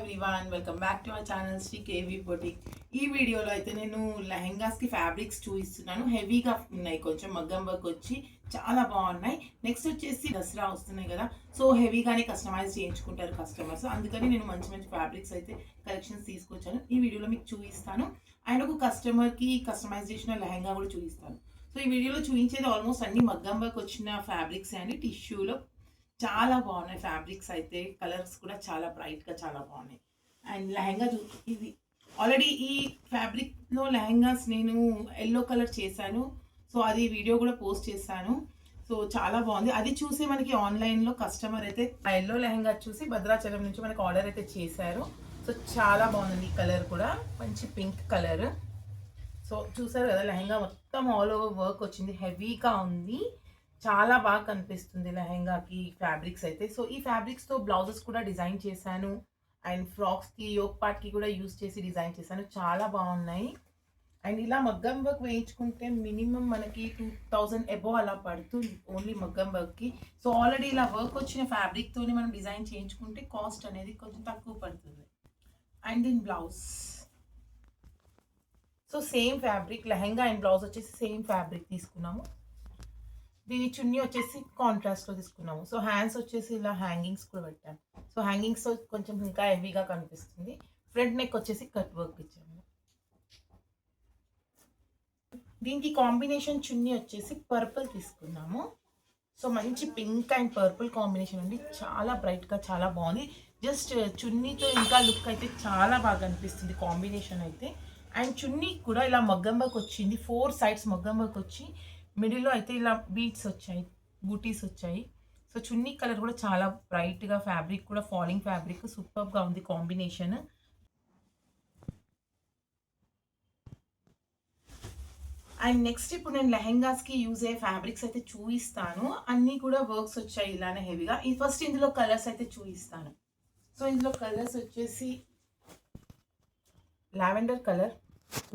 Everyone, welcome back to our channel Shri KV boutique. ఈ వీడియోలో అయితే నేను లెహెంగాస్కి ఫ్యాబ్రిక్స్ చూపిస్తున్నాను. హెవీగా ఉన్నాయి, కొంచెం మగ్గం వర్క్ వచ్చి చాలా బాగున్నాయి. నెక్స్ట్ వచ్చేసి దసరా వస్తున్నాయి కదా, సో హెవీగానే కస్టమైజ్ చేయించుకుంటారు కస్టమర్స్. అందుకని నేను మంచి మంచి ఫ్యాబ్రిక్స్ అయితే కలెక్షన్స్ తీసుకొచ్చాను. ఈ వీడియోలో మీకు చూపిస్తాను. అండ్ ఒక కస్టమర్కి కస్టమైజ్ చేసిన లెహెంగా కూడా చూపిస్తాను. సో ఈ వీడియోలో చూపించేది ఆల్మోస్ట్ అన్ని మగ్గం వర్క్ వచ్చిన ఫ్యాబ్రిక్స్ అండి. టిష్యూలో చాలా బాగున్నాయి ఫ్యాబ్రిక్స్ అయితే, కలర్స్ కూడా చాలా బ్రైట్గా చాలా బాగున్నాయి. అండ్ లెహంగా ఇది ఆల్రెడీ ఈ ఫ్యాబ్రిక్లో లెహంగాస్ నేను ఎల్లో కలర్ చేశాను, సో అది వీడియో కూడా పోస్ట్ చేశాను. సో చాలా బాగుంది. అది చూసి మనకి ఆన్లైన్లో కస్టమర్ అయితే ఆ ఎల్లో లెహంగా చూసి భద్రాచలం నుంచి మనకి ఆర్డర్ అయితే చేశారు. సో చాలా బాగుంది. ఈ కలర్ కూడా మంచి పింక్ కలర్. సో చూసారు కదా, లెహంగా మొత్తం ఆల్ ఓవర్ వర్క్ వచ్చింది, హెవీగా ఉంది, చాలా బాగా కనిపిస్తుంది లెహంగాకి ఫ్యాబ్రిక్స్ అయితే. సో ఈ ఫ్యాబ్రిక్స్తో బ్లౌజెస్ కూడా డిజైన్ చేశాను, అండ్ ఫ్రాక్స్కి యోక్ పార్ట్కి కూడా యూస్ చేసి డిజైన్ చేశాను. చాలా బాగున్నాయి. అండ్ ఇలా మగ్గం వర్క్ వేయించుకుంటే మినిమం మనకి 2000 అబోవ్ అలా పడుతుంది ఓన్లీ మగ్గం వర్క్కి. సో ఆల్రెడీ ఇలా వర్క్ వచ్చిన ఫ్యాబ్రిక్తోనే మనం డిజైన్ చేయించుకుంటే కాస్ట్ అనేది కొంచెం తక్కువ పడుతుంది. అండ్ దీని blouse, so same fabric, lehenga and blouse వచ్చేసి సేమ్ ఫ్యాబ్రిక్ తీసుకున్నాము. దీని చున్నీ వచ్చేసి కాంట్రాస్ట్లో తీసుకున్నాము. సో హ్యాండ్స్ వచ్చేసి ఇలా హ్యాంగింగ్స్ కూడా పెట్టాము. సో హ్యాంగింగ్స్ కొంచెం ఇంకా హెవీగా కనిపిస్తుంది. ఫ్రంట్ నెక్ వచ్చేసి కట్ వర్క్ ఇచ్చాము. దీనికి కాంబినేషన్ చున్నీ వచ్చేసి పర్పుల్ తీసుకున్నాము. సో మంచి పింక్ అండ్ పర్పుల్ కాంబినేషన్ అండి, చాలా బ్రైట్గా చాలా బాగుంది. జస్ట్ చున్నీతో ఇంకా లుక్ అయితే చాలా బాగా అనిపిస్తుంది కాంబినేషన్ అయితే. అండ్ చున్నీ కూడా ఇలా మగ్గం వర్క్ వచ్చింది, 4 సైడ్స్ మగ్గం వర్క్ వచ్చి మిడిల్లో అయితే ఇలా బీట్స్ వచ్చాయి, బూటీస్ వచ్చాయి. సో చున్నీ కలర్ కూడా చాలా బ్రైట్గా, ఫ్యాబ్రిక్ కూడా ఫాలింగ్ ఫ్యాబ్రిక్, సూపర్గా ఉంది కాంబినేషన్. అండ్ నెక్స్ట్ ఇప్పుడు నేను లెహెంగాస్కి యూజ్ అయ్యే ఫ్యాబ్రిక్స్ అయితే చూపిస్తాను. అన్నీ కూడా వర్క్స్ వచ్చాయి ఇలానే హెవీగా. ఈ ఫస్ట్ ఇందులో కలర్స్ అయితే చూపిస్తాను. సో ఇందులో కలర్స్ వచ్చేసి లావెండర్ కలర్,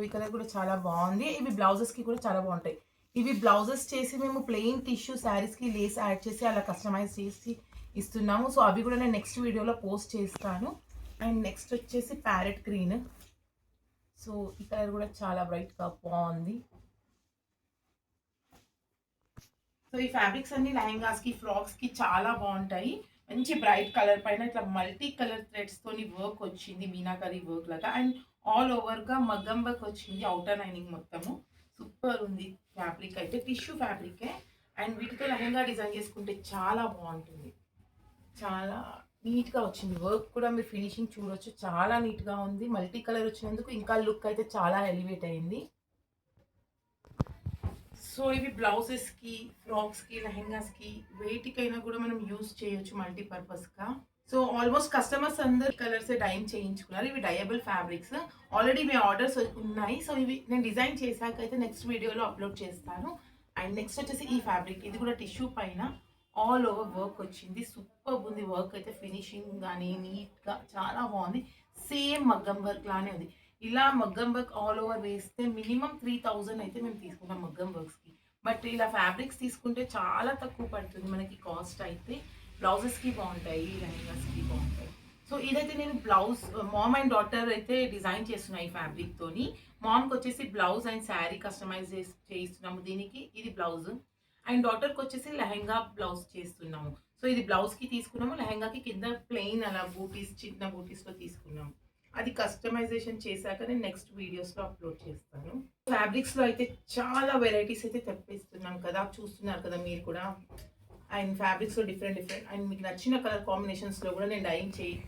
ఈ కలర్ కూడా చాలా బాగుంది. ఇవి బ్లౌజెస్కి కూడా చాలా బాగుంటాయి. ఇవి బ్లౌజెస్ చేసి మేము ప్లెయిన్ టిష్యూ శారీస్కి లేస్ యాడ్ చేసి అలా కస్టమైజ్ చేసి ఇస్తున్నాము. సో అవి కూడా నేను నెక్స్ట్ వీడియోలో పోస్ట్ చేస్తాను. అండ్ నెక్స్ట్ వచ్చేసి ప్యారెట్ గ్రీన్. సో ఈ కలర్ కూడా చాలా బ్రైట్గా బాగుంది. సో ఈ ఫ్యాబ్రిక్స్ అన్ని లెహంగాస్కి, ఫ్రాక్స్కి చాలా బాగుంటాయి. మంచి బ్రైట్ కలర్ పైన ఇట్లా మల్టీ కలర్ థ్రెడ్స్తోని వర్క్ వచ్చింది, మీనాకరీ వర్క్ లాగా. అండ్ ఆల్ ఓవర్గా మగ్గం వర్క్ వచ్చింది, అవుటర్ లైనింగ్ మొత్తము. సూపర్ ఉంది ఫ్యాబ్రిక్ అయితే, టిష్యూ ఫ్యాబ్రికే. అండ్ వీటితో లెహంగా డిజైన్ చేసుకుంటే చాలా బాగుంటుంది, చాలా నీట్గా వచ్చింది. వర్క్ కూడా మీరు ఫినిషింగ్ చూడొచ్చు, చాలా నీట్గా ఉంది. మల్టీ కలర్ వచ్చినందుకు ఇంకా లుక్ అయితే చాలా ఎలివేట్ అయింది. సో ఇవి బ్లౌజెస్కి, ఫ్రాక్స్కి, లెహెంగాస్కి, వేటికైనా కూడా మనం యూజ్ చేయొచ్చు మల్టీపర్పస్గా. సో ఆల్మోస్ట్ కస్టమర్స్ అందరు కలర్స్ డైన్ చేయించుకున్నారు. ఇవి డయబుల్ ఫ్యాబ్రిక్స్, ఆల్రెడీ మీ ఆర్డర్స్ ఉన్నాయి. సో ఇవి నేను డిజైన్ చేశాక అయితే నెక్స్ట్ వీడియోలో అప్లోడ్ చేస్తాను. అండ్ నెక్స్ట్ వచ్చేసి ఈ ఫ్యాబ్రిక్, ఇది కూడా టిష్యూ పైన ఆల్ ఓవర్ వర్క్ వచ్చింది, సూపర్ ఉంది. వర్క్ అయితే ఫినిషింగ్ కానీ నీట్గా చాలా బాగుంది. సేమ్ మగ్గం వర్క్ లానే ఉంది. ఇలా మగ్గం వర్క్ ఆల్ ఓవర్ వేస్తే మినిమం 3000 అయితే మేము తీసుకుంటాం మగ్గం వర్క్స్కి. బట్ ఇలా ఫ్యాబ్రిక్స్ తీసుకుంటే చాలా తక్కువ పడుతుంది మనకి కాస్ట్ అయితే. బ్లౌజెస్కి బాగుంటాయి, లెహంగాస్కి బాగుంటాయి. సో ఇదైతే నేను బ్లౌజ్ మామ్ అండ్ డాటర్ అయితే డిజైన్ చేస్తున్నాయి ఈ ఫ్యాబ్రిక్తోని. మామ్కి వచ్చేసి బ్లౌజ్ అండ్ శారీ కస్టమైజ్ చేయిస్తున్నాము దీనికి, ఇది బ్లౌజ్. అండ్ డాటర్కి వచ్చేసి లెహంగా బ్లౌజ్ చేస్తున్నాము. సో ఇది బ్లౌజ్కి తీసుకున్నాము, లెహంగాకి కింద ప్లెయిన్ అలా బూటీస్, చిన్న బూటీస్లో తీసుకున్నాము. అది కస్టమైజేషన్ చేశాక నేను నెక్స్ట్ వీడియోస్లో అప్లోడ్ చేస్తాను. ఫ్యాబ్రిక్స్లో అయితే చాలా వెరైటీస్ అయితే తెప్పిస్తున్నాం కదా, చూస్తున్నారు కదా మీరు కూడా. అండ్ ఫ్యాబ్రిక్స్లో డిఫరెంట్ అండ్ మీకు నచ్చిన కలర్ కాంబినేషన్స్లో కూడా నేను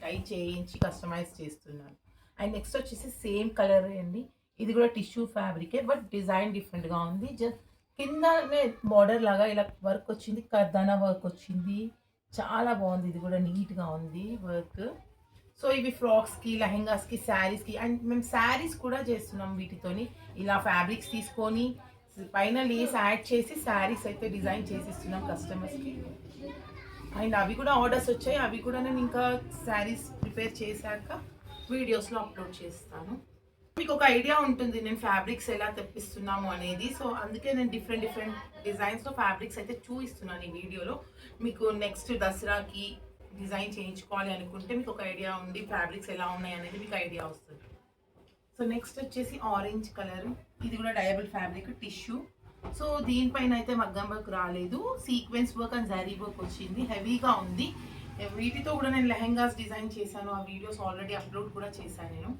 డై చేయించి కస్టమైజ్ చేస్తున్నాను. అండ్ నెక్స్ట్ వచ్చేసి సేమ్ కలర్ అండి, ఇది కూడా టిష్యూ ఫ్యాబ్రికే, బట్ డిజైన్ డిఫరెంట్గా ఉంది. జస్ట్ కిందనే బార్డర్ లాగా ఇలా వర్క్ వచ్చింది, కర్దాన వర్క్ వచ్చింది, చాలా బాగుంది. ఇది కూడా నీట్గా ఉంది వర్క్. సో ఇవి ఫ్రాక్స్కి, లెహెంగాస్కి, శారీస్కి, అండ్ మేము శారీస్ కూడా చేస్తున్నాం వీటితోని. ఇలా ఫ్యాబ్రిక్స్ తీసుకొని పైన లేస్ యాడ్ చేసి శారీస్ అయితే డిజైన్ చేసి ఇస్తున్నాం కస్టమర్స్కి. అండ్ అవి కూడా ఆర్డర్స్ వచ్చాయి, అవి కూడా నేను ఇంకా శారీస్ ప్రిపేర్ చేశాక వీడియోస్లో అప్లోడ్ చేస్తాను. మీకు ఒక ఐడియా ఉంటుంది నేను ఫ్యాబ్రిక్స్ ఎలా తెప్పిస్తున్నాము అనేది. సో అందుకే నేను డిఫరెంట్ డిజైన్స్లో ఫ్యాబ్రిక్స్ అయితే చూపిస్తున్నాను ఈ వీడియోలో. మీకు నెక్స్ట్ దసరాకి డిజైన్ చేయించుకోవాలి అనుకుంటే మీకు ఒక ఐడియా ఉండి ఫ్యాబ్రిక్స్ ఎలా ఉన్నాయి అనేది మీకు ఐడియా వస్తుంది. సో నెక్స్ట్ వచ్చేసి ఆరెంజ్ కలర్, ఇది కూడా డయబుల్ ఫ్యాబ్రిక్ టిష్యూ. సో దీనిపైన అయితే మగ్గం వర్క్ రాలేదు, sequence work and zari work వచ్చింది, హెవీగా ఉంది. వీటితో కూడా నేను లెహెంగాస్ డిజైన్ చేశాను, ఆ వీడియోస్ ఆల్రెడీ అప్లోడ్ కూడా చేశాను నేను.